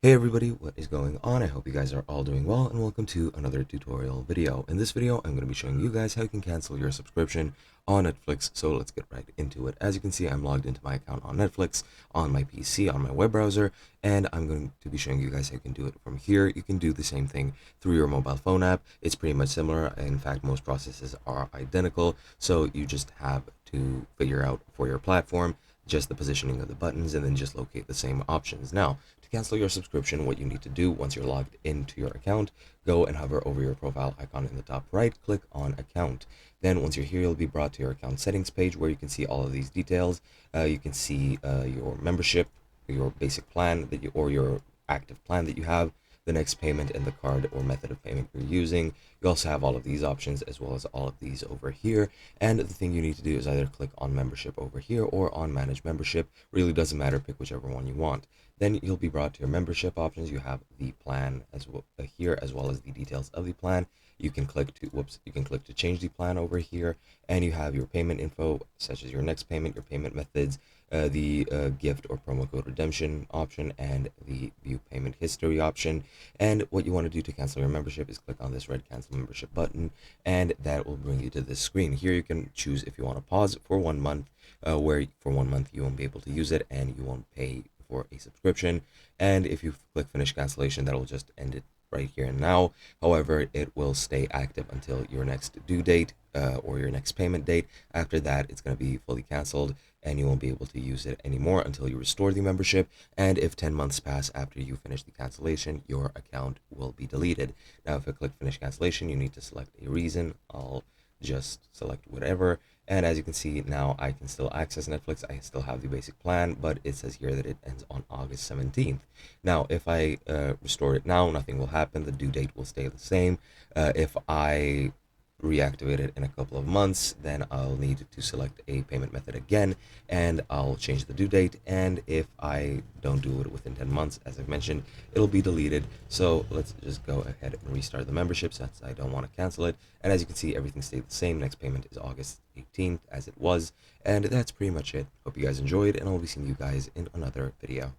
Hey everybody, what is going on? I hope you guys are all doing well and welcome to another tutorial video. In this video, I'm going to be showing you guys how you can cancel your subscription on Netflix. So let's get right into it. As you can see, I'm logged into my account on Netflix, on my PC, on my web browser, and I'm going to be showing you guys how you can do it from here. You can do the same thing through your mobile phone app. It's pretty much similar. In fact, most processes are identical. So you just have to figure out for your platform just the positioning of the buttons and then just locate the same options. Now, to cancel your subscription, what you need to do once you're logged into your account, go and hover over your profile icon in the top right, click on account. Then once you're here, you'll be brought to your account settings page where you can see all of these details. You can see your membership, your basic plan that you, or your active plan that you have, the next payment and the card or method of payment you're using. You also have all of these options as well as all of these over here. And the thing you need to do is either click on membership over here or on manage membership. Really doesn't matter, pick whichever one you want. Then you'll be brought to your membership options. You have the plan as well here, as well as the details of the plan. You can click to change the plan over here, and you have your payment info, such as your next payment, your payment methods, the gift or promo code redemption option, and the view payment history option. And what you want to do to cancel your membership is click on this red cancel membership button, and that will bring you to this screen. Here you can choose if you want to pause for 1 month, where for 1 month you won't be able to use it and you won't pay for a subscription. And if you click finish cancellation, that'll just end it right here and now. However, it will stay active until your next due date or your next payment date. After that, it's going to be fully canceled and you won't be able to use it anymore until you restore the membership. And if 10 months pass after you finish the cancellation, your account will be deleted. Now, if I click finish cancellation, you need to select a reason. I'll just select whatever. And as you can see, now I can still access Netflix. I still have the basic plan, but it says here that it ends on August 17th. Now, if I restore it now, nothing will happen. The due date will stay the same. If I reactivate it in a couple of months, then I'll need to select a payment method again, and I'll change the due date. And if I don't do it within 10 months, as I've mentioned, it'll be deleted. So let's just go ahead and restart the membership since I don't want to cancel it. And as you can see, everything stayed the same. Next payment is August 18th as it was. And that's pretty much it. Hope you guys enjoyed, and I'll be seeing you guys in another video.